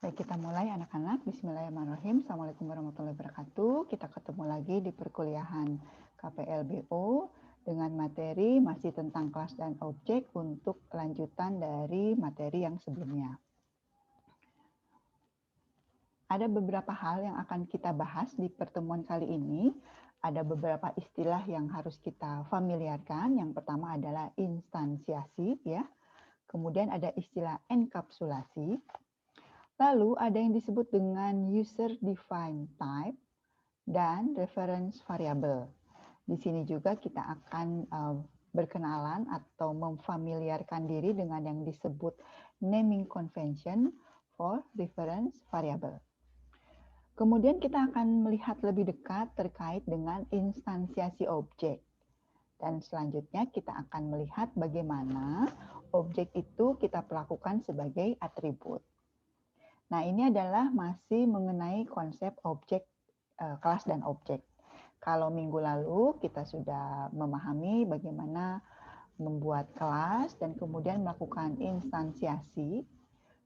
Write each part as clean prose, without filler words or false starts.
Baik, kita mulai anak-anak. Bismillahirrahmanirrahim. Assalamualaikum warahmatullahi wabarakatuh. Kita ketemu lagi di perkuliahan KPLBO dengan materi masih tentang kelas dan objek untuk lanjutan dari materi yang sebelumnya. Ada beberapa hal yang akan kita bahas di pertemuan kali ini. Ada beberapa istilah yang harus kita familiarkan. Yang pertama adalah instansiasi, ya. Kemudian ada istilah enkapsulasi. Lalu ada yang disebut dengan user defined type dan reference variable. Di sini juga kita akan berkenalan atau memfamiliarkan diri dengan yang disebut naming convention for reference variable. Kemudian kita akan melihat lebih dekat terkait dengan instansiasi objek. Dan selanjutnya kita akan melihat bagaimana objek itu kita perlakukan sebagai atribut. Nah, ini adalah masih mengenai konsep objek, kelas dan objek. Kalau minggu lalu kita sudah memahami bagaimana membuat kelas dan kemudian melakukan instansiasi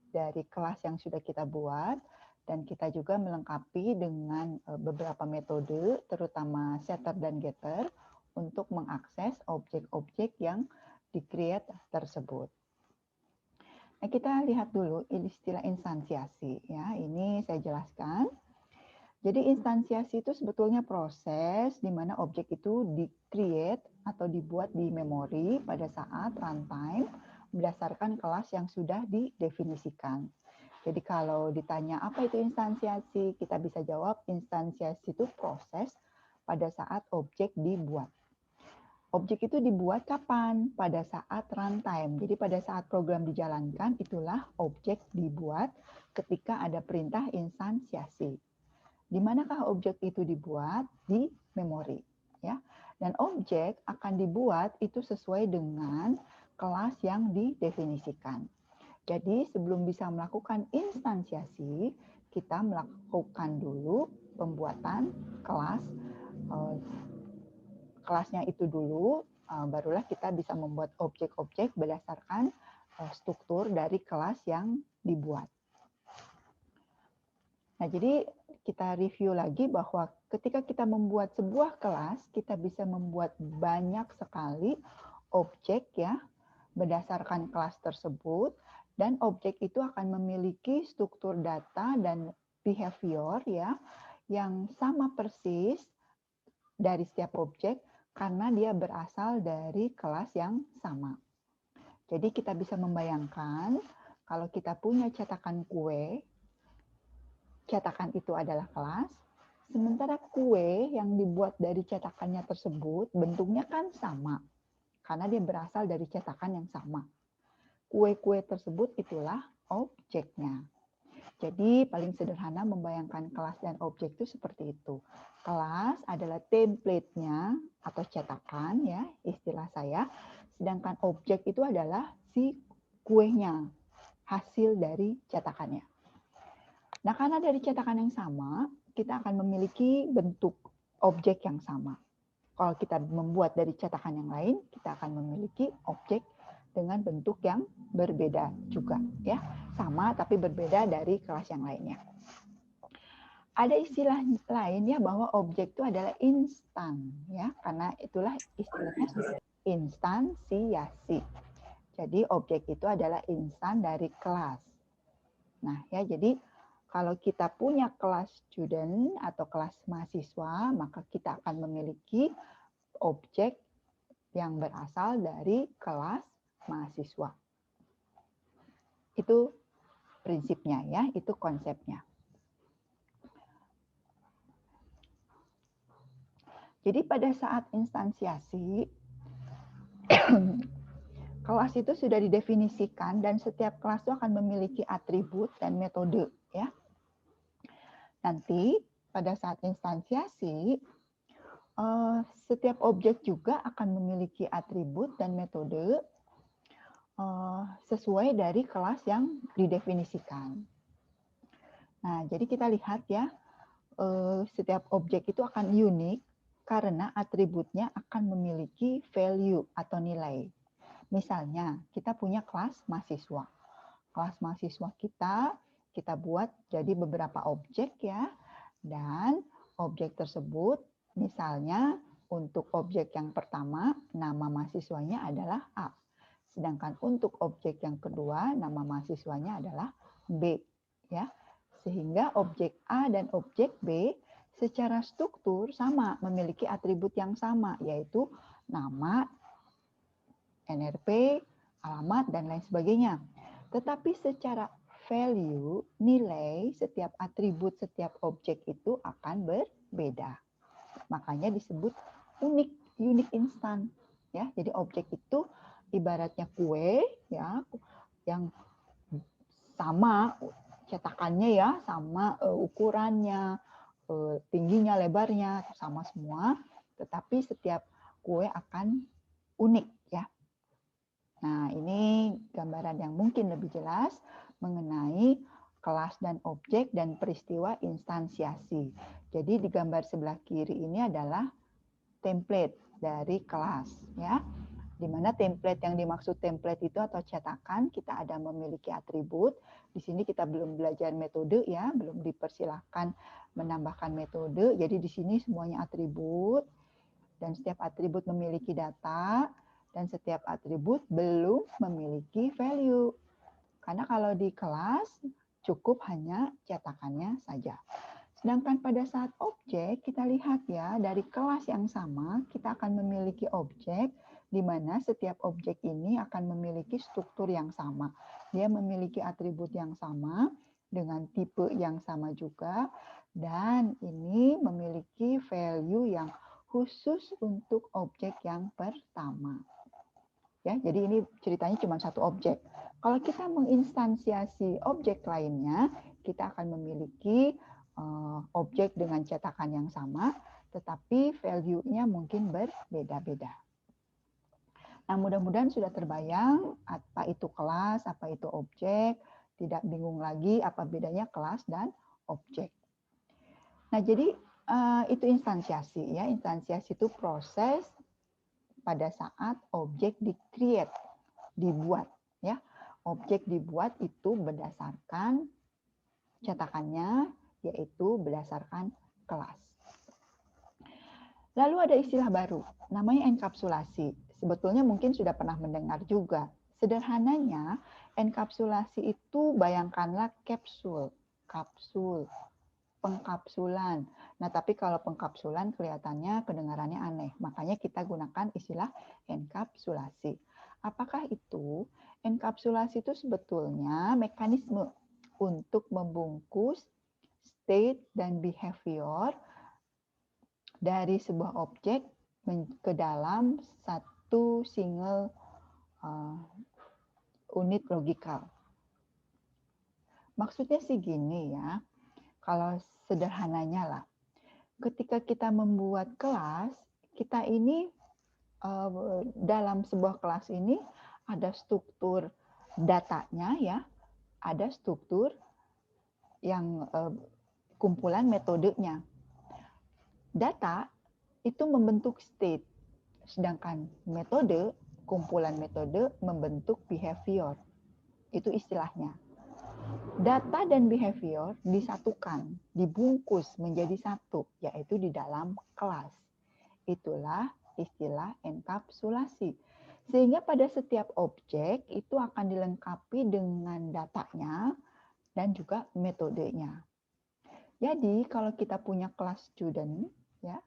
dari kelas yang sudah kita buat, dan kita juga melengkapi dengan beberapa metode, terutama setter dan getter, untuk mengakses objek-objek yang di-create tersebut. Nah, kita lihat dulu istilah instansiasi, ya. Ini saya jelaskan. Jadi instansiasi itu sebetulnya proses di mana objek itu di-create atau dibuat di memori pada saat runtime berdasarkan kelas yang sudah didefinisikan. Jadi kalau ditanya apa itu instansiasi, kita bisa jawab instansiasi itu proses pada saat objek dibuat. Objek itu dibuat kapan? Pada saat runtime. Jadi pada saat program dijalankan, itulah objek dibuat ketika ada perintah instansiasi. Di manakah objek itu dibuat? Di memori. Ya. Dan objek akan dibuat itu sesuai dengan kelas yang didefinisikan. Jadi sebelum bisa melakukan instansiasi, kita melakukan dulu pembuatan kelas. Kelasnya itu dulu, barulah kita bisa membuat objek-objek berdasarkan struktur dari kelas yang dibuat. Nah, jadi kita review lagi bahwa ketika kita membuat sebuah kelas, kita bisa membuat banyak sekali objek, ya, berdasarkan kelas tersebut, dan objek itu akan memiliki struktur data dan behavior, ya, yang sama persis dari setiap objek karena dia berasal dari kelas yang sama. Jadi kita bisa membayangkan kalau kita punya cetakan kue, cetakan itu adalah kelas, sementara kue yang dibuat dari cetakannya tersebut bentuknya kan sama, karena dia berasal dari cetakan yang sama. Kue-kue tersebut itulah objeknya. Jadi paling sederhana membayangkan kelas dan objek itu seperti itu. Kelas adalah template-nya atau cetakan, ya, istilah saya, sedangkan objek itu adalah si kuenya, hasil dari cetakannya. Nah, karena dari cetakan yang sama, kita akan memiliki bentuk objek yang sama. Kalau kita membuat dari cetakan yang lain, kita akan memiliki objek dengan bentuk yang berbeda juga, ya. Sama tapi berbeda dari kelas yang lainnya. Ada istilah lain, ya, bahwa objek itu adalah instan, ya, karena itulah istilahnya instansiasi. Jadi objek itu adalah instan dari kelas. Nah, ya, jadi kalau kita punya kelas student atau kelas mahasiswa, maka kita akan memiliki objek yang berasal dari kelas mahasiswa. Itu prinsipnya, ya, itu konsepnya. Jadi pada saat instansiasi, kelas itu sudah didefinisikan dan setiap kelas itu akan memiliki atribut dan metode, ya. Nanti pada saat instansiasi, setiap objek juga akan memiliki atribut dan metode sesuai dari kelas yang didefinisikan. Nah, jadi kita lihat, ya, setiap objek itu akan unik karena atributnya akan memiliki value atau nilai. Misalnya, kita punya kelas mahasiswa. Kelas mahasiswa kita kita buat jadi beberapa objek ya. Dan objek tersebut misalnya untuk objek yang pertama nama mahasiswanya adalah A. Sedangkan untuk objek yang kedua nama mahasiswanya adalah B ya. Sehingga objek A dan objek B secara struktur sama, memiliki atribut yang sama yaitu nama, NRP, alamat dan lain sebagainya. Tetapi secara value, nilai setiap atribut setiap objek itu akan berbeda. Makanya disebut unique instan ya. Jadi objek itu ibaratnya kue ya yang sama cetakannya ya, sama ukurannya, tingginya, lebarnya sama semua, tetapi setiap kue akan unik ya. Nah, ini gambaran yang mungkin lebih jelas mengenai kelas dan objek dan peristiwa instansiasi. Jadi di gambar sebelah kiri ini adalah template dari kelas ya. Di mana template yang dimaksud template itu atau cetakan kita ada memiliki atribut. Di sini kita belum belajar metode ya, belum dipersilahkan menambahkan metode. Jadi di sini semuanya atribut dan setiap atribut memiliki data dan setiap atribut belum memiliki value. Karena kalau di kelas cukup hanya cetakannya saja. Sedangkan pada saat objek, kita lihat ya, dari kelas yang sama, kita akan memiliki objek di mana setiap objek ini akan memiliki struktur yang sama. Dia memiliki atribut yang sama, dengan tipe yang sama juga, dan ini memiliki value yang khusus untuk objek yang pertama. Ya, jadi ini ceritanya cuma satu objek. Kalau kita menginstansiasi objek lainnya, kita akan memiliki objek dengan cetakan yang sama, tetapi value-nya mungkin berbeda-beda. Nah, mudah-mudahan sudah terbayang apa itu kelas, apa itu objek, tidak bingung lagi apa bedanya kelas dan objek. Nah, jadi itu instansiasi ya. Instansiasi itu proses pada saat objek di-create, dibuat ya. Objek dibuat itu berdasarkan cetakannya, yaitu berdasarkan kelas. Lalu ada istilah baru, namanya enkapsulasi. Sebetulnya mungkin sudah pernah mendengar juga. Sederhananya, enkapsulasi itu bayangkanlah kapsul, pengkapsulan. Nah, tapi kalau pengkapsulan kelihatannya kedengarannya aneh. Makanya kita gunakan istilah enkapsulasi. Apakah itu? Enkapsulasi itu sebetulnya mekanisme untuk membungkus state dan behavior dari sebuah objek ke dalam satu single unit logikal. Maksudnya sih gini ya, kalau sederhananya lah, ketika kita membuat kelas, kita ini dalam sebuah kelas ini ada struktur datanya ya, ada struktur yang kumpulan metodenya. Data itu membentuk state, sedangkan metode, kumpulan metode membentuk behavior. Itu istilahnya. Data dan behavior disatukan, dibungkus menjadi satu, yaitu di dalam kelas. Itulah istilah enkapsulasi. Sehingga pada setiap objek itu akan dilengkapi dengan datanya dan juga metodenya. Jadi kalau kita punya kelas student, ya,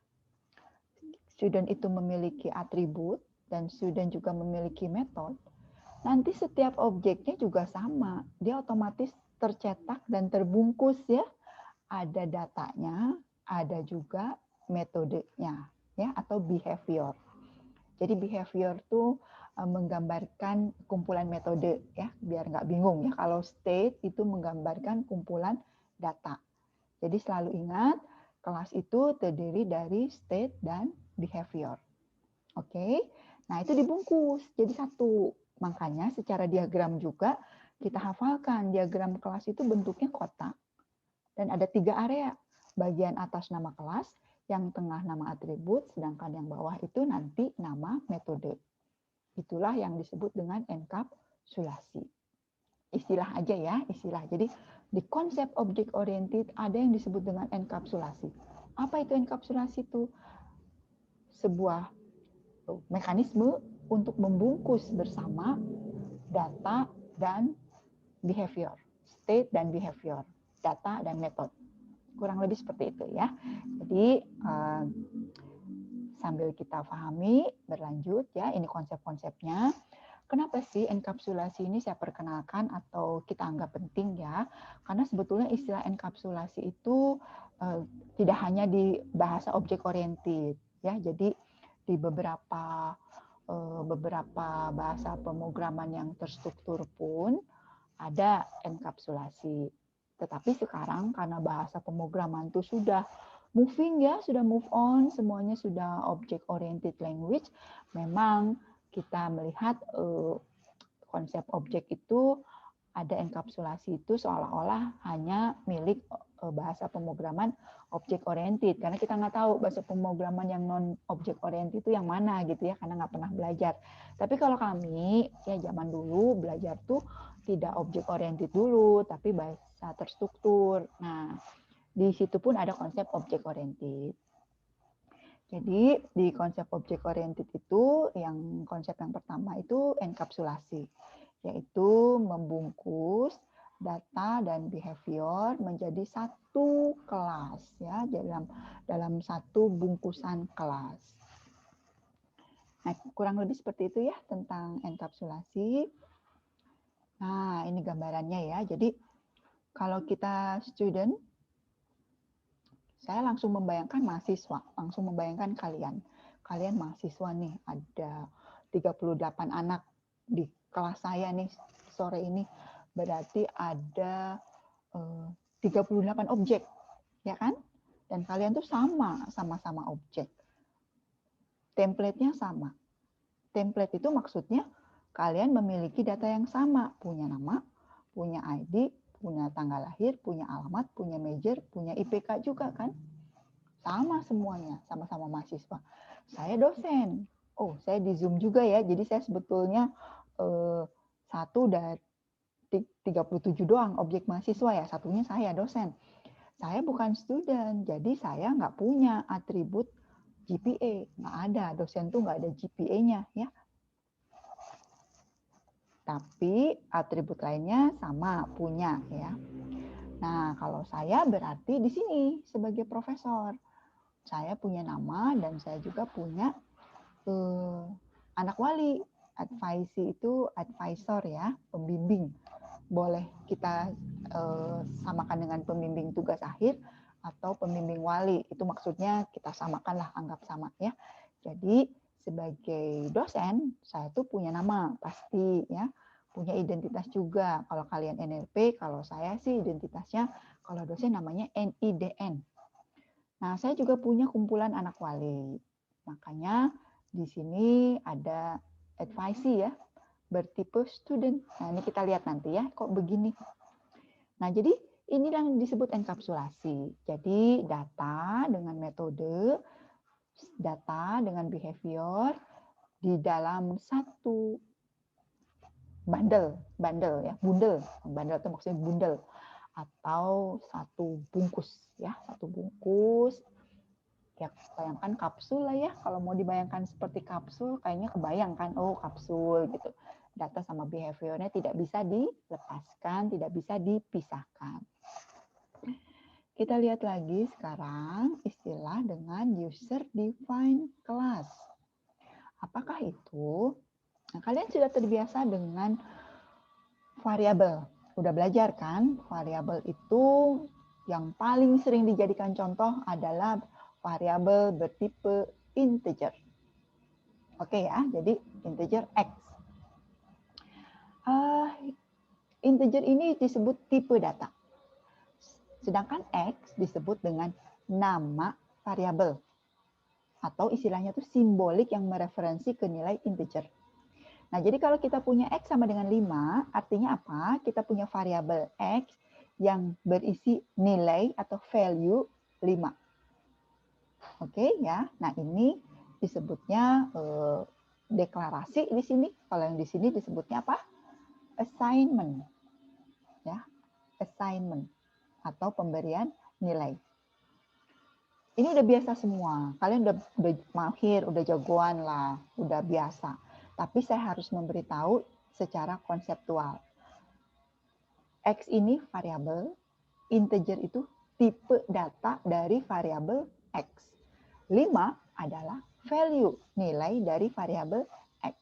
student itu memiliki atribut dan student juga memiliki metode, nanti setiap objeknya juga sama. Dia otomatis tercetak dan terbungkus ya. Ada datanya, ada juga metodenya ya atau behavior. Jadi behavior itu menggambarkan kumpulan metode ya, biar nggak bingung ya. Kalau state itu menggambarkan kumpulan data. Jadi selalu ingat kelas itu terdiri dari state dan behavior. Oke. Nah, itu dibungkus jadi satu. Makanya secara diagram juga kita hafalkan diagram kelas itu bentuknya kotak dan ada 3 area. Bagian atas nama kelas, yang tengah nama atribut, sedangkan yang bawah itu nanti nama metode. Itulah yang disebut dengan enkapsulasi. istilah aja ya, istilah. Jadi di konsep object oriented ada yang disebut dengan enkapsulasi. Apa itu enkapsulasi itu? Sebuah mekanisme untuk membungkus bersama data dan behavior, state dan behavior, data dan metode. Kurang lebih seperti itu ya. Jadi sambil kita pahami, berlanjut ya, ini konsep-konsepnya. Kenapa sih enkapsulasi ini saya perkenalkan atau kita anggap penting ya? Karena sebetulnya istilah enkapsulasi itu tidak hanya di bahasa objek oriented ya. Jadi di beberapa bahasa pemrograman yang terstruktur pun ada enkapsulasi. Tetapi sekarang karena bahasa pemrograman itu sudah moving ya, sudah move on, semuanya sudah object oriented language, memang kita melihat konsep objek itu ada enkapsulasi itu seolah-olah hanya milik bahasa pemrograman objek oriented, karena kita nggak tahu bahasa pemrograman yang non objek oriented itu yang mana gitu ya, karena nggak pernah belajar. Tapi kalau kami ya zaman dulu belajar tuh tidak objek oriented dulu, tapi bahasa terstruktur. Nah, di situ pun ada konsep objek oriented. Jadi di konsep objek oriented itu yang konsep yang pertama itu enkapsulasi, yaitu membungkus data dan behavior menjadi satu kelas ya, dalam satu bungkusan kelas. Nah, kurang lebih seperti itu ya tentang enkapsulasi. Nah, ini gambarannya ya. Jadi kalau kita student, saya langsung membayangkan mahasiswa, langsung membayangkan kalian. Kalian mahasiswa nih, ada 38 anak di kelas saya nih sore ini. Berarti ada 38 objek, ya kan? Dan kalian tuh sama-sama objek. Template-nya sama. Template itu maksudnya kalian memiliki data yang sama, punya nama, punya ID, punya tanggal lahir, punya alamat, punya major, punya IPK juga kan? Sama semuanya, sama-sama mahasiswa. Saya dosen. Oh, saya di Zoom juga ya. Jadi saya sebetulnya satu dari 37 doang objek mahasiswa ya. Satunya saya dosen. Saya bukan student, jadi saya nggak punya atribut GPA. Nggak ada, dosen tuh nggak ada GPA-nya ya. Tapi atribut lainnya sama, punya ya. Nah, kalau saya berarti di sini sebagai profesor. Saya punya nama dan saya juga punya anak wali. Advisee itu advisor ya, pembimbing. Boleh kita samakan dengan pembimbing tugas akhir atau pembimbing wali. Itu maksudnya kita samakan lah, anggap sama ya. Jadi sebagai dosen, saya tuh punya nama pasti ya, punya identitas juga. Kalau kalian NLP, kalau saya sih identitasnya, kalau dosen namanya NIDN. Nah, saya juga punya kumpulan anak wali. Makanya di sini ada advisee ya, bertipe student. Nah, ini kita lihat nanti ya, kok begini. Nah, jadi ini yang disebut enkapsulasi. Jadi data dengan metode, data dengan behavior di dalam satu bundle ya, bundle itu maksudnya bundle atau satu bungkus ya, satu bungkus. Ya, bayangkan kapsul lah ya, kalau mau dibayangkan seperti kapsul kayaknya kebayangkan, oh kapsul gitu. Data sama behaviornya tidak bisa dilepaskan, tidak bisa dipisahkan. Kita lihat lagi sekarang istilah dengan user defined class. Apakah itu? Nah, kalian sudah terbiasa dengan variabel. Udah belajar kan? Variabel itu yang paling sering dijadikan contoh adalah variabel bertipe integer. Oke ya, jadi integer X. Integer ini disebut tipe data. Sedangkan X disebut dengan nama variabel. Atau istilahnya itu simbolik yang mereferensi ke nilai integer. Nah, jadi kalau kita punya X sama dengan 5, artinya apa? Kita punya variabel X yang berisi nilai atau value 5. Oke ya. Nah, ini disebutnya deklarasi di sini. Kalau yang di sini disebutnya apa? Assignment. ya, assignment atau pemberian nilai. Ini udah biasa semua. Kalian udah mahir, udah jagoan lah, udah biasa. Tapi saya harus memberitahu secara konseptual. X ini variabel, integer itu tipe data dari variabel X. 5 adalah value, nilai dari variabel X.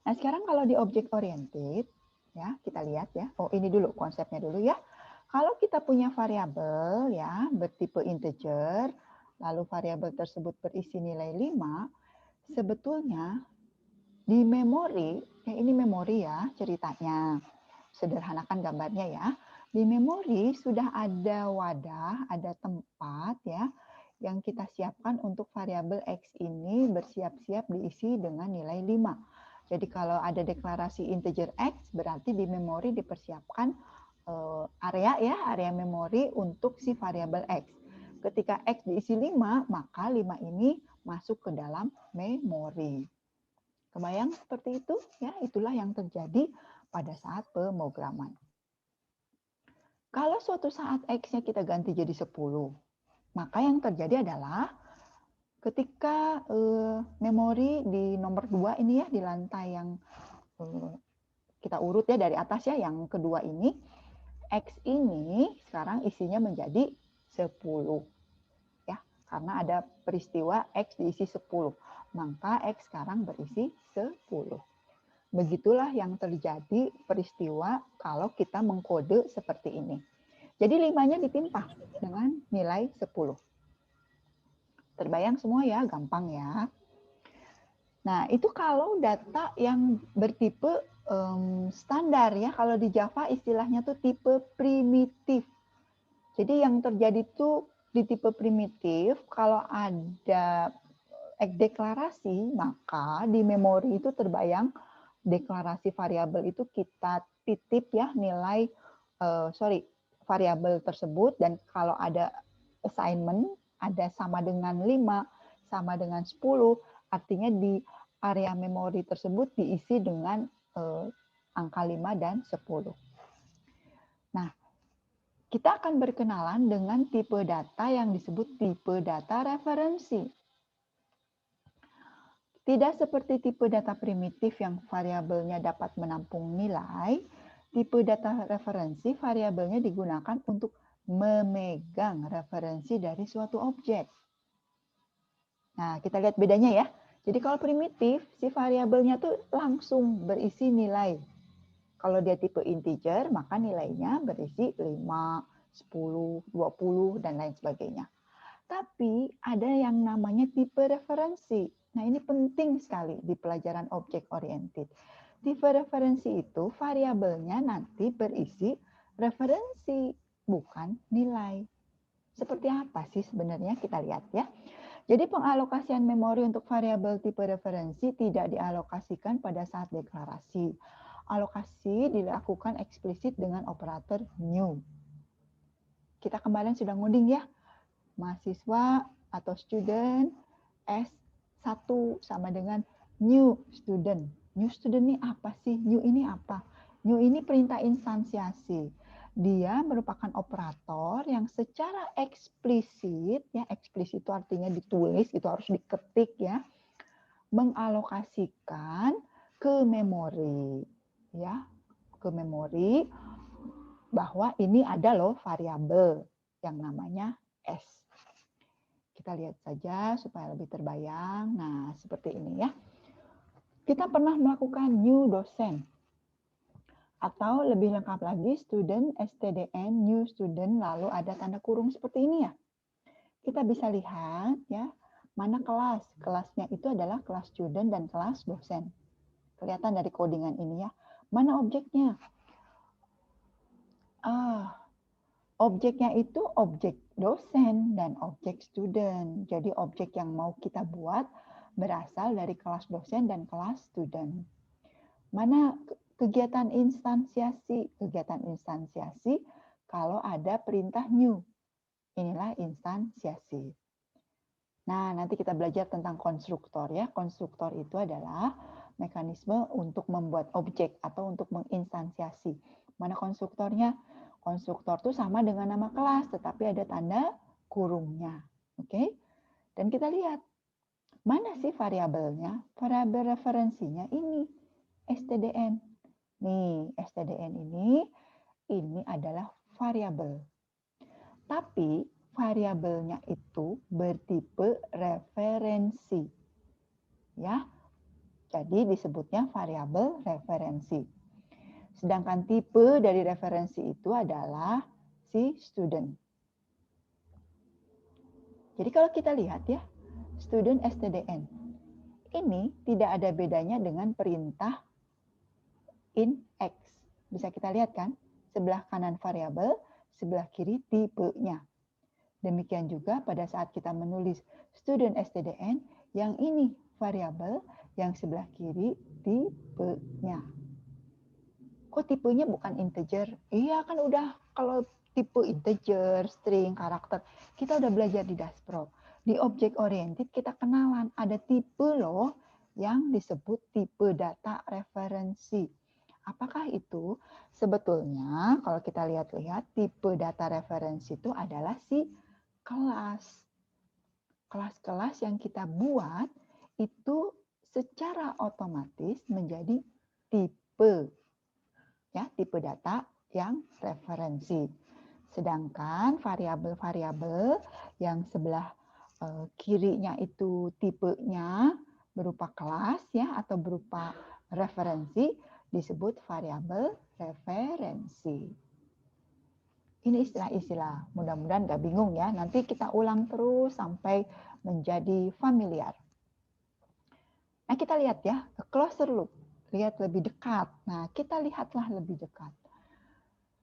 Nah, sekarang kalau di object oriented, ya, kita lihat ya. Oh, ini dulu konsepnya dulu ya. Kalau kita punya variabel ya bertipe integer, lalu variabel tersebut berisi nilai 5, sebetulnya di memori, ya ini memori ya ceritanya. Sederhanakan gambarnya ya. Di memori sudah ada wadah, ada tempat ya yang kita siapkan untuk variabel X ini bersiap-siap diisi dengan nilai 5. Jadi kalau ada deklarasi integer X, berarti di memori dipersiapkan area ya, area memori untuk si variabel X. Ketika X diisi 5, maka 5 ini masuk ke dalam memori. Kebayang seperti itu? Ya, itulah yang terjadi pada saat pemrograman. Kalau suatu saat X-nya kita ganti jadi 10, maka yang terjadi adalah ketika memori di nomor 2 ini ya, di lantai yang kita urut ya dari atas ya, yang kedua ini, X ini sekarang isinya menjadi 10. Ya, karena ada peristiwa X diisi 10. Maka X sekarang berisi 10. Begitulah yang terjadi peristiwa kalau kita mengkode seperti ini. Jadi 5-nya ditimpah dengan nilai 10. Terbayang semua ya, gampang ya. Nah, itu kalau data yang bertipe standar ya. Kalau di Java istilahnya tuh tipe primitif. Jadi yang terjadi tuh di tipe primitif, kalau ada deklarasi, maka di memori itu terbayang deklarasi variabel itu kita titip ya nilai, variabel tersebut, dan kalau ada assignment, ada sama dengan 5, sama dengan 10, artinya di area memori tersebut diisi dengan angka 5 dan 10. Nah, kita akan berkenalan dengan tipe data yang disebut tipe data referensi. Tidak seperti tipe data primitif yang variabelnya dapat menampung nilai, tipe data referensi variabelnya digunakan untuk memegang referensi dari suatu objek. Nah, kita lihat bedanya ya. Jadi kalau primitif, si variabelnya tuh langsung berisi nilai. Kalau dia tipe integer, maka nilainya berisi 5, 10, 20, dan lain sebagainya. Tapi ada yang namanya tipe referensi. Nah, ini penting sekali di pelajaran object oriented. Tipe referensi itu variabelnya nanti berisi referensi, bukan nilai. Seperti apa sih sebenarnya? Kita lihat ya. Jadi pengalokasian memori untuk variabel tipe referensi tidak dialokasikan pada saat deklarasi. Alokasi dilakukan eksplisit dengan operator new. Kita kemarin sudah ngoding ya. Mahasiswa atau student S1 sama dengan new student. New student ini apa sih? New ini apa? New ini perintah instansiasi. Dia merupakan operator yang secara eksplisit, ya eksplisit itu artinya ditulis, itu harus diketik ya, mengalokasikan ke memori, ya, ke memori bahwa ini ada loh variabel yang namanya S. Kita lihat saja supaya lebih terbayang. Nah, seperti ini ya. Kita pernah melakukan new dosen. Atau lebih lengkap lagi, student, stdn, new student, lalu ada tanda kurung seperti ini ya. Kita bisa lihat ya, mana kelas. Kelasnya itu adalah kelas student dan kelas dosen. Kelihatan dari codingan ini ya. Mana objeknya? Objeknya itu objek dosen dan objek student. Jadi objek yang mau kita buat berasal dari kelas dosen dan kelas student. Mana kegiatan instansiasi? Kegiatan instansiasi kalau ada perintah new. Inilah instansiasi. Nah, nanti kita belajar tentang konstruktor ya. Konstruktor itu adalah mekanisme untuk membuat objek atau untuk menginstansiasi. Mana konstruktornya? Konstruktor itu sama dengan nama kelas, tetapi ada tanda kurungnya. Oke? Dan kita lihat, mana sih variabelnya? Variabel referensinya ini, stdn. Nih, stdn ini adalah variabel. Tapi variabelnya itu bertipe referensi. Ya. Jadi disebutnya variabel referensi. Sedangkan tipe dari referensi itu adalah si student. Jadi kalau kita lihat ya, student stdn. Ini tidak ada bedanya dengan perintah in X. Bisa kita lihat kan? Sebelah kanan variabel, sebelah kiri tipenya. Demikian juga pada saat kita menulis student stdn, yang ini variabel, yang sebelah kiri tipenya. Kok tipenya bukan integer? Iya kan udah, kalau tipe integer, string, karakter, kita udah belajar di Dasproc. Di object oriented kita kenalan, ada tipe loh yang disebut tipe data referensi. Apakah itu? Sebetulnya kalau kita lihat-lihat, tipe data referensi itu adalah si kelas. Kelas-kelas yang kita buat itu secara otomatis menjadi tipe. Ya, tipe data yang referensi. Sedangkan variabel-variabel yang sebelah kirinya itu tipenya berupa kelas ya atau berupa referensi disebut variabel referensi. Ini istilah-istilah, mudah-mudahan nggak bingung ya. Nanti kita ulang terus sampai menjadi familiar. Nah, kita lihat ya, closer look. Lihat lebih dekat. Nah, kita lihatlah lebih dekat.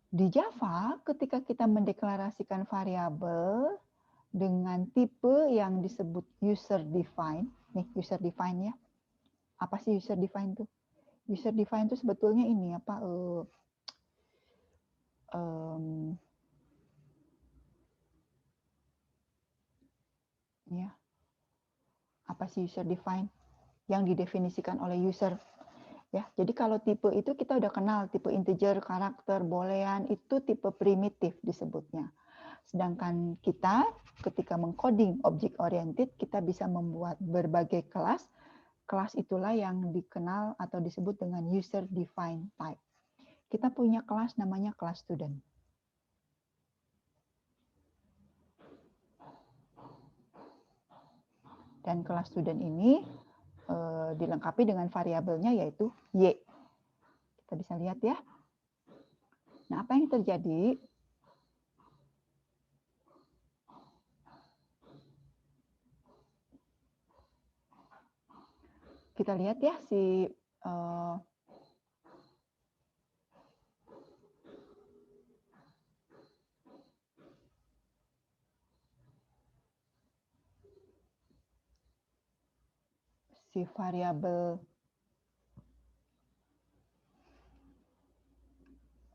Di Java, ketika kita mendeklarasikan variabel dengan tipe yang disebut user define, nih user define ya. Apa sih user define itu? User define itu sebetulnya ini apa? Ya, apa sih user define? Yang didefinisikan oleh user. Ya, jadi kalau tipe itu kita udah kenal, tipe integer, karakter, boolean, itu tipe primitif disebutnya. Sedangkan kita ketika mengcoding object oriented, kita bisa membuat berbagai kelas. Kelas itulah yang dikenal atau disebut dengan user defined type. Kita punya kelas namanya kelas student. Dan kelas student ini dilengkapi dengan variabelnya yaitu Y. Kita bisa lihat ya. Nah, apa yang terjadi? Kita lihat ya si variabel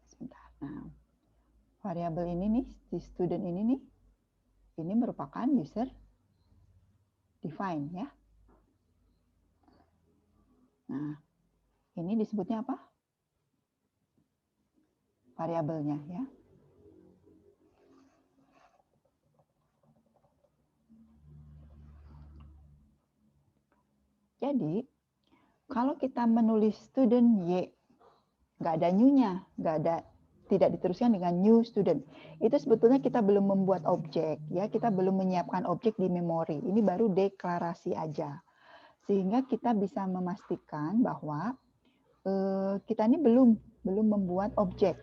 sebentar. Nah, variabel ini nih, si student ini nih, ini merupakan user define ya. Nah, ini disebutnya apa? Variabelnya ya. Jadi, kalau kita menulis student Y, nggak ada new-nya, nggak ada, tidak diteruskan dengan new student. Itu sebetulnya kita belum membuat objek, ya, kita belum menyiapkan objek di memori. Ini baru deklarasi aja, sehingga kita bisa memastikan bahwa kita ini belum membuat objek,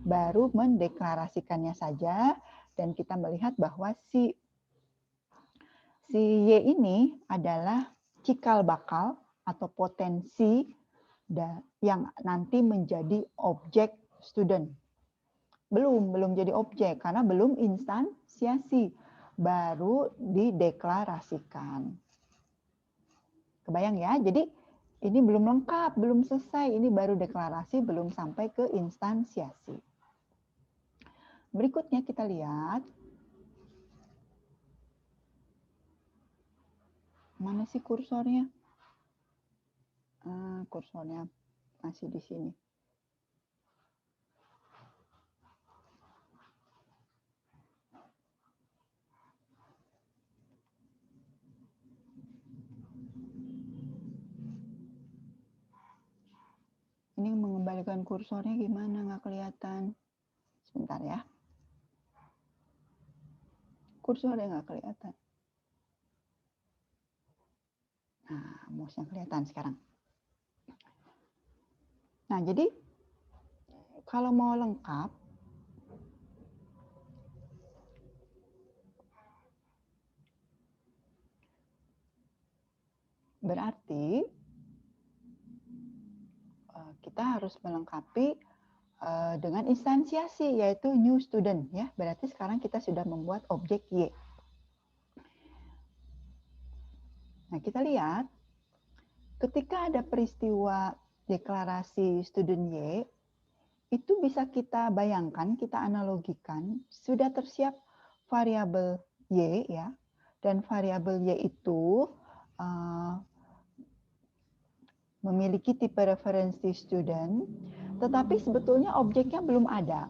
baru mendeklarasikannya saja, dan kita melihat bahwa si Y ini adalah cikal bakal atau potensi yang nanti menjadi objek student. Belum jadi objek karena belum instansiasi, baru dideklarasikan. Kebayang ya? Jadi ini belum lengkap, belum selesai, ini baru deklarasi, belum sampai ke instansiasi. Berikutnya kita lihat. Mana sih kursornya? Kursornya masih di sini. Ini mengembalikan kursornya gimana? Nggak kelihatan. Sebentar ya. Kursornya nggak kelihatan. Nah, mouse-nya kelihatan sekarang. Nah, jadi kalau mau lengkap, berarti kita harus melengkapi dengan instansiasi, yaitu new student. Ya, berarti sekarang kita sudah membuat objek Y. Nah, kita lihat ketika ada peristiwa deklarasi student Y, itu bisa kita bayangkan, kita analogikan, sudah tersiap variabel Y, ya, dan variabel Y itu memiliki tipe referensi student, tetapi sebetulnya objeknya belum ada.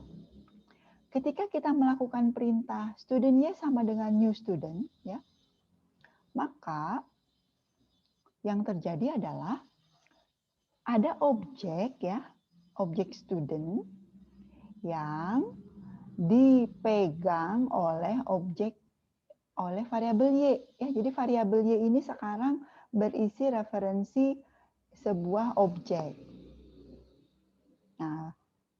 Ketika kita melakukan perintah student Y sama dengan new student, ya, maka yang terjadi adalah ada objek, ya, objek student yang dipegang oleh variabel Y, ya. Jadi variabel Y ini sekarang berisi referensi sebuah objek. Nah,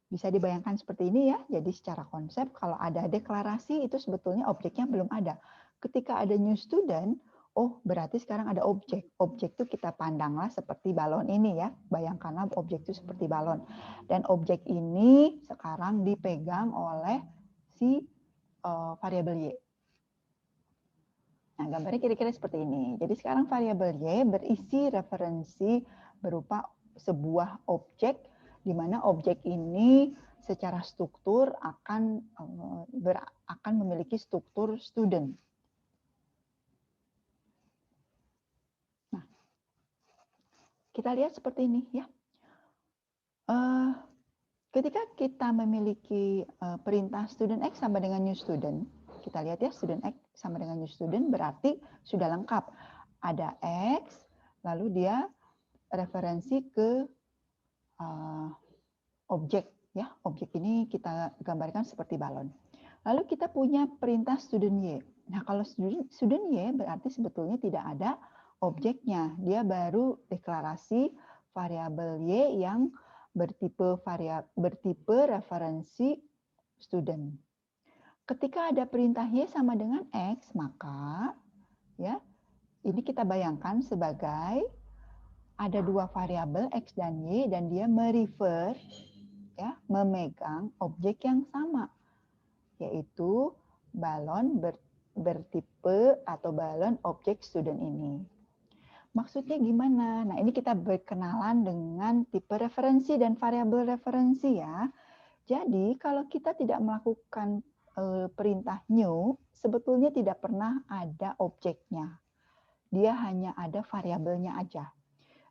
bisa dibayangkan seperti ini ya. Jadi secara konsep kalau ada deklarasi itu sebetulnya objeknya belum ada. Ketika ada new student, oh berarti sekarang ada objek. Objek itu kita pandanglah seperti balon ini ya. Bayangkanlah objek itu seperti balon. Dan objek ini sekarang dipegang oleh si variabel Y. Nah, gambarnya kira-kira seperti ini. Jadi sekarang variabel Y berisi referensi berupa sebuah objek, di mana objek ini secara struktur akan memiliki struktur student. Nah, kita lihat seperti ini ya. Ketika kita memiliki perintah student X sama dengan new student, kita lihat ya, student X sama dengan new student berarti sudah lengkap. Ada X, lalu dia referensi ke objek, ya. Objek ini kita gambarkan seperti balon. Lalu kita punya perintah student Y. Nah, kalau student Y berarti sebetulnya tidak ada objeknya. Dia baru deklarasi variabel Y yang bertipe referensi student. Ketika ada perintah Y sama dengan X, maka ya ini kita bayangkan sebagai ada dua variabel X dan Y dan dia merefer, ya, memegang objek yang sama, yaitu balon bertipe atau balon objek student ini. Maksudnya gimana? Nah, ini kita berkenalan dengan tipe referensi dan variabel referensi ya. Jadi, kalau kita tidak melakukan perintah new, sebetulnya tidak pernah ada objeknya. Dia hanya ada variabelnya aja.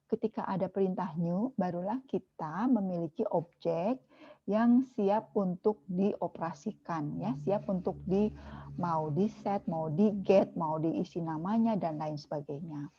Ketika ada perintah new, barulah kita memiliki objek yang siap untuk dioperasikan, ya, siap untuk mau di set, mau di get, mau diisi namanya dan lain sebagainya.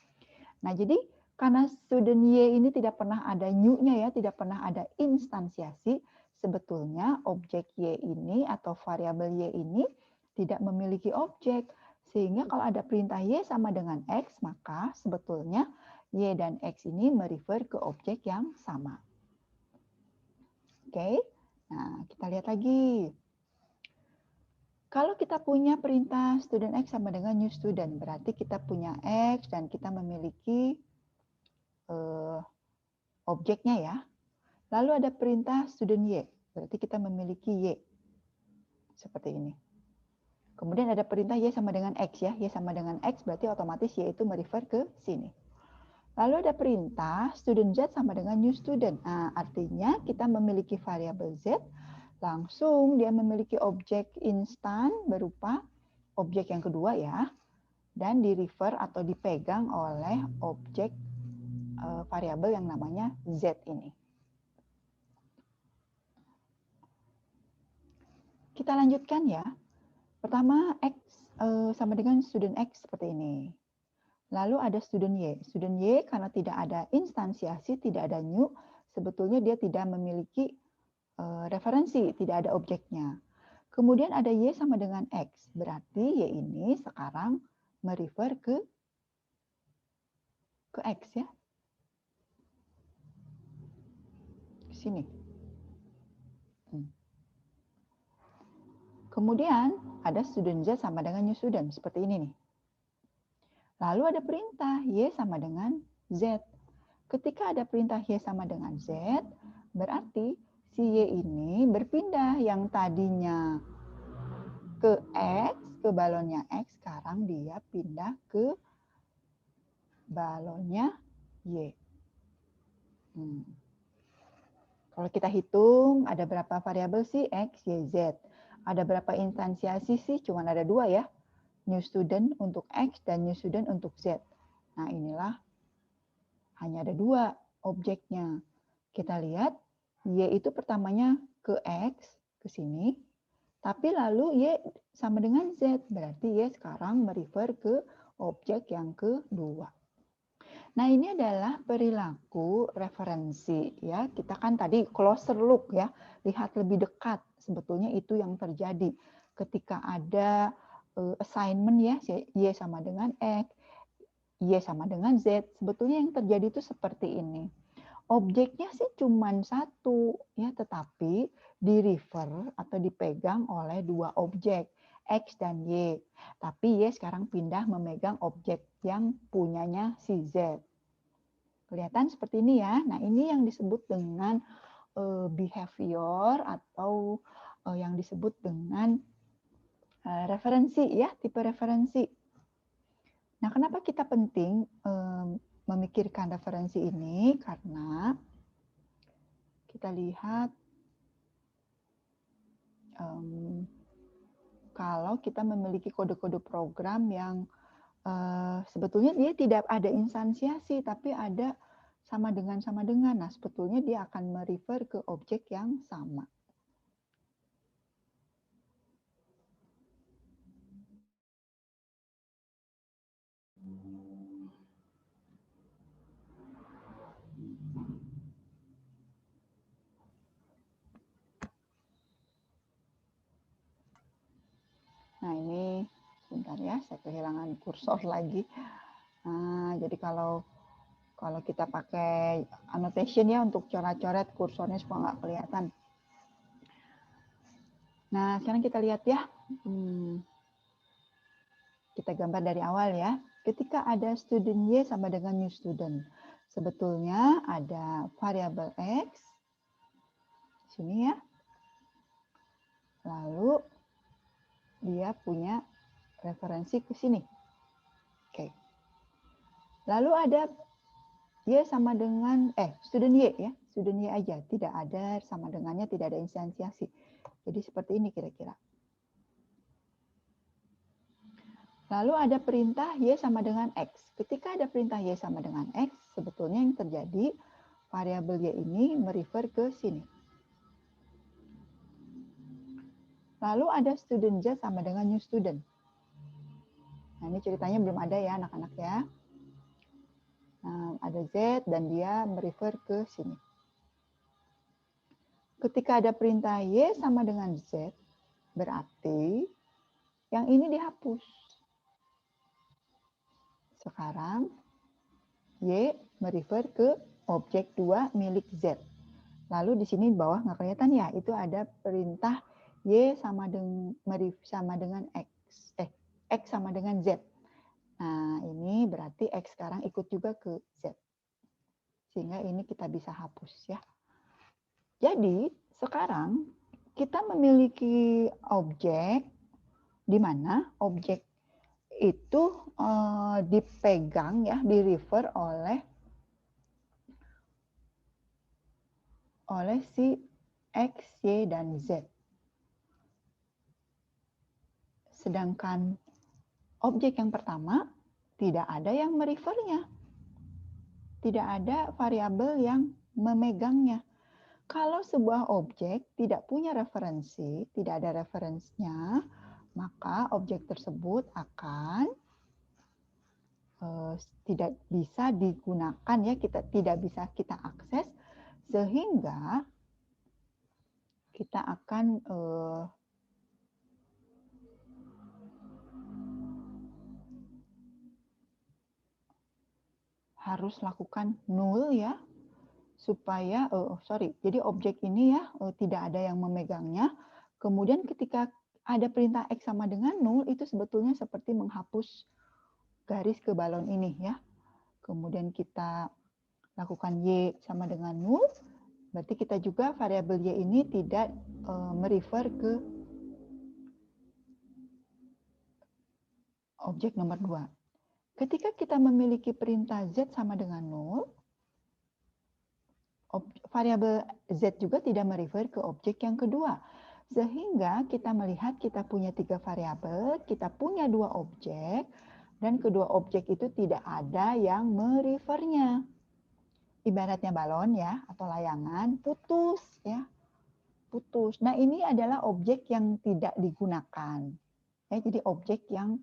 Nah, jadi karena student Y ini tidak pernah ada new-nya ya, tidak pernah ada instansiasi, sebetulnya objek Y ini atau variabel Y ini tidak memiliki objek. Sehingga kalau ada perintah Y sama dengan X, maka sebetulnya Y dan X ini merefer ke objek yang sama. Oke, nah kita lihat lagi. Kalau kita punya perintah student X sama dengan new student, berarti kita punya X dan kita memiliki objeknya ya. Lalu ada perintah student Y, berarti kita memiliki Y. Seperti ini. Kemudian ada perintah Y sama dengan X ya. Y sama dengan X berarti otomatis Y itu merefer ke sini. Lalu ada perintah student Z sama dengan new student. Nah, artinya kita memiliki variabel Z, langsung dia memiliki objek instan berupa objek yang kedua ya, dan di refer atau dipegang oleh objek variabel yang namanya Z ini. Kita lanjutkan ya. Pertama, X sama dengan student X seperti ini. Lalu ada student Y. Student Y karena tidak ada instansiasi, tidak ada new, sebetulnya dia tidak memiliki referensi, tidak ada objeknya. Kemudian ada Y sama dengan X. Berarti Y ini sekarang merefer ke X ya. Ke sini. Kemudian ada student Z sama dengan new student, seperti ini nih. Lalu ada perintah Y sama dengan Z. Ketika ada perintah Y sama dengan Z, berarti si Y ini berpindah yang tadinya ke X, ke balonnya X, sekarang dia pindah ke balonnya Y. Kalau kita hitung, ada berapa variabel sih? X, Y, Z. Ada berapa instansiasi sih? Cuma ada 2 ya. New student untuk X dan new student untuk Z. Nah, inilah hanya ada 2 objeknya. Kita lihat, Y itu pertamanya ke X, ke sini. Tapi lalu Y sama dengan Z. Berarti Y sekarang merefer ke objek yang kedua. Nah, ini adalah perilaku referensi ya. Kita kan tadi closer look ya, lihat lebih dekat. Sebetulnya itu yang terjadi ketika ada assignment ya, Y sama dengan X, Y sama dengan Z. Sebetulnya yang terjadi itu seperti ini. Objeknya sih cuma satu ya, tetapi di refer atau dipegang oleh 2 objek, X dan Y. Tapi Y sekarang pindah memegang objek yang punyanya si Z. Kelihatan seperti ini ya. Nah, ini yang disebut dengan behavior atau yang disebut dengan referensi ya, tipe referensi. Nah, kenapa kita penting memikirkan referensi ini? Karena kita lihat kalau kita memiliki kode-kode program yang sebetulnya dia tidak ada instansiasi, tapi ada sama dengan. Nah, sebetulnya dia akan merefer ke objek yang sama. Nah, ini sebentar ya, saya kehilangan kursor lagi. Nah, jadi kalau kita pakai annotation ya untuk coret-coret, kursornya supaya nggak kelihatan. Nah, sekarang kita lihat ya. Kita gambar dari awal ya. Ketika ada student Y sama dengan new student. Sebetulnya ada variabel X. Sini ya. Lalu dia punya referensi ke sini. Oke. Lalu ada Y sama dengan, student Y ya. Student Y aja. Tidak ada sama dengannya, tidak ada instansiasi. Jadi seperti ini kira-kira. Lalu ada perintah Y sama dengan X. Ketika ada perintah Y sama dengan X, sebetulnya yang terjadi variabel Y ini merefer ke sini. Lalu ada student Z sama dengan new student. Nah, ini ceritanya belum ada ya anak-anak ya. Nah, ada Z dan dia merefer ke sini. Ketika ada perintah Y sama dengan Z, berarti yang ini dihapus. Sekarang Y merefer ke objek 2 milik Z. Lalu di sini di bawah nggak kelihatan ya, itu ada perintah Y sama dengan X. X sama dengan Z. Nah, ini berarti X sekarang ikut juga ke Z. Sehingga ini kita bisa hapus ya. Jadi, sekarang kita memiliki objek di mana objek itu dipegang ya, di-refer oleh si X, Y, dan Z. Sedangkan objek yang pertama tidak ada yang merefernya. tidak ada variabel yang memegangnya. Kalau sebuah objek tidak punya referensi, tidak ada referensinya, maka objek tersebut akan tidak bisa digunakan ya, tidak bisa kita akses, sehingga kita akan harus lakukan null ya, supaya jadi objek ini ya tidak ada yang memegangnya. Kemudian ketika ada perintah X sama dengan null, itu sebetulnya seperti menghapus garis ke balon ini ya. Kemudian kita lakukan Y sama dengan null, berarti kita juga variabel Y ini tidak merefer ke objek nomor 2. Ketika kita memiliki perintah Z sama dengan null, variabel Z juga tidak merefer ke objek yang kedua. Sehingga kita melihat kita punya 3 variabel, kita punya 2 objek, dan kedua objek itu tidak ada yang merefernya. Ibaratnya balon ya, atau layangan, putus ya. Putus. Nah, ini adalah objek yang tidak digunakan. Ya, jadi objek yang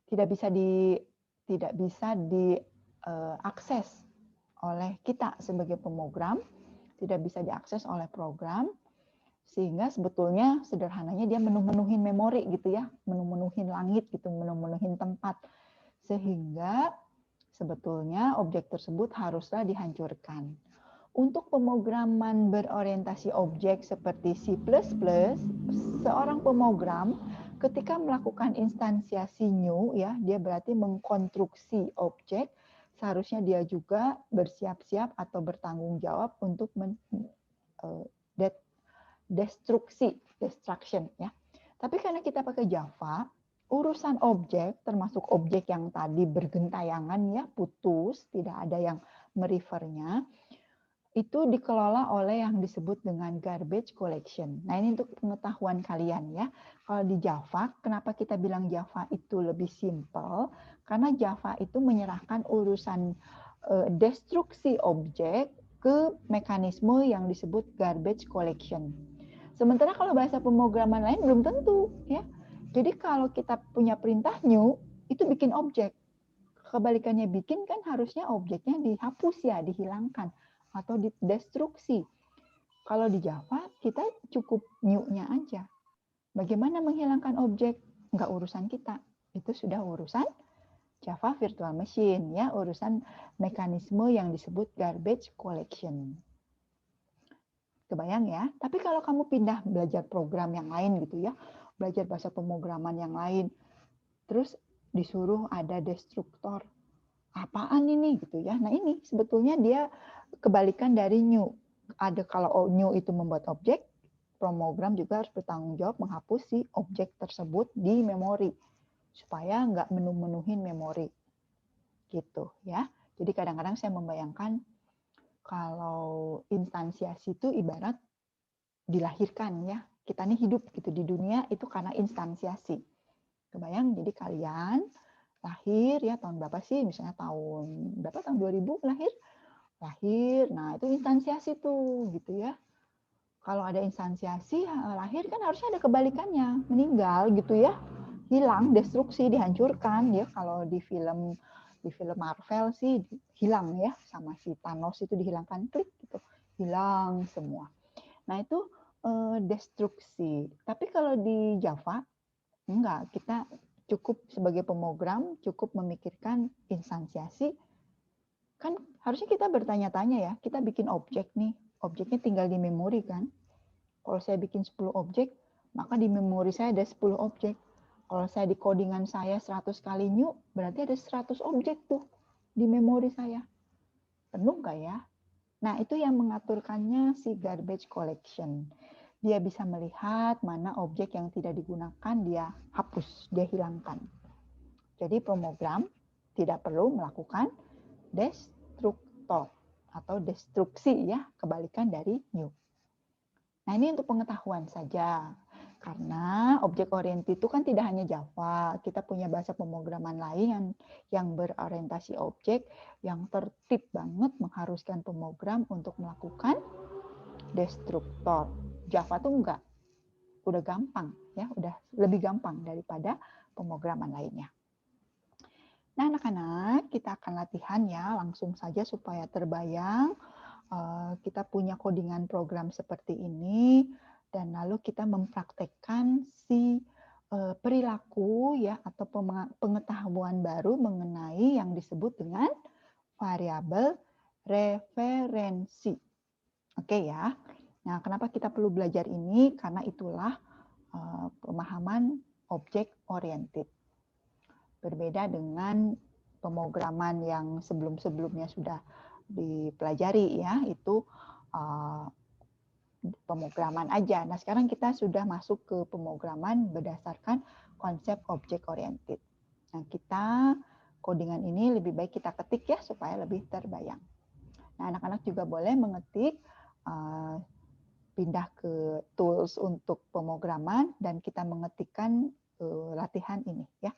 tidak bisa diakses oleh kita sebagai pemrogram, tidak bisa diakses oleh program, sehingga sebetulnya sederhananya dia menu-menuhin memori gitu ya, menu-menuhin langit gitu, menu-menuhin tempat, sehingga sebetulnya objek tersebut haruslah dihancurkan. Untuk pemrograman berorientasi objek seperti C++, seorang pemrogram ketika melakukan instansiasi new ya, dia berarti mengkonstruksi objek, seharusnya dia juga bersiap-siap atau bertanggung jawab untuk destruction ya. Tapi karena kita pakai Java, urusan objek termasuk objek yang tadi bergentayangan ya, putus, tidak ada yang merefernya, itu dikelola oleh yang disebut dengan garbage collection. Nah, ini untuk pengetahuan kalian ya. Kalau di Java, kenapa kita bilang Java itu lebih simple? Karena Java itu menyerahkan urusan destruksi objek ke mekanisme yang disebut garbage collection. Sementara kalau bahasa pemrograman lain belum tentu ya. Jadi kalau kita punya perintah new, itu bikin objek. Kebalikannya bikin kan harusnya objeknya dihapus ya, dihilangkan atau didestruksi. Kalau di Java, kita cukup new-nya aja. Bagaimana menghilangkan objek? Nggak urusan kita. Itu sudah urusan Java Virtual Machine, ya, urusan mekanisme yang disebut garbage collection. Kebayang ya? Tapi kalau kamu pindah belajar program yang lain gitu ya, belajar bahasa pemrograman yang lain, terus disuruh ada destruktor. Apaan ini gitu ya? Nah, ini sebetulnya dia kebalikan dari new. Ada kalau new itu membuat objek, pemrogram juga harus bertanggung jawab menghapus si objek tersebut di memori supaya nggak menu-menuhin memori gitu ya. Jadi kadang-kadang saya membayangkan kalau instansiasi itu ibarat dilahirkan ya. Kita nih hidup gitu di dunia itu karena instansiasi. Kebayang, jadi kalian lahir ya tahun berapa sih? Misalnya tahun berapa? Tahun 2000 lahir. Nah itu instansiasi tuh gitu ya. Kalau ada instansiasi lahir kan harusnya ada kebalikannya, meninggal gitu ya, hilang, destruksi, dihancurkan ya. Kalau di film Marvel sih hilang ya, sama si Thanos itu dihilangkan, klik gitu, hilang semua. Nah itu destruksi. Tapi kalau di Java enggak, kita cukup sebagai pemrogram cukup memikirkan instansiasi. Kan harusnya kita bertanya-tanya ya, kita bikin objek nih, objeknya tinggal di memori kan. Kalau saya bikin 10 objek, maka di memori saya ada 10 objek. Kalau saya di codingan saya 100 kali new, berarti ada 100 objek tuh di memori saya. Penuh nggak ya? Nah, itu yang mengaturkannya si garbage collection. Dia bisa melihat mana objek yang tidak digunakan, dia hapus, dia hilangkan. Jadi pemrogram tidak perlu melakukan destruktor atau destruksi ya, kebalikan dari new. Nah, ini untuk pengetahuan saja. Karena objek oriented itu kan tidak hanya Java, kita punya bahasa pemrograman lain yang berorientasi objek, yang tertib banget mengharuskan pemrogram untuk melakukan destruktor. Java tuh enggak, udah gampang ya, udah lebih gampang daripada pemrograman lainnya. Nah, anak-anak, kita akan latihan ya, langsung saja supaya terbayang. Kita punya codingan program seperti ini, dan lalu kita mempraktekkan si perilaku ya atau pengetahuan baru mengenai yang disebut dengan variabel referensi. Oke ya. Nah, kenapa kita perlu belajar ini? Karena itulah pemahaman objek oriented. Berbeda dengan pemrograman yang sebelum-sebelumnya sudah dipelajari ya, itu pemrograman aja. Nah, sekarang kita sudah masuk ke pemrograman berdasarkan konsep objek oriented. Nah, kita codingan ini lebih baik kita ketik ya supaya lebih terbayang. Nah, anak-anak juga boleh mengetik, pindah ke tools untuk pemrograman dan kita mengetikkan latihan ini ya.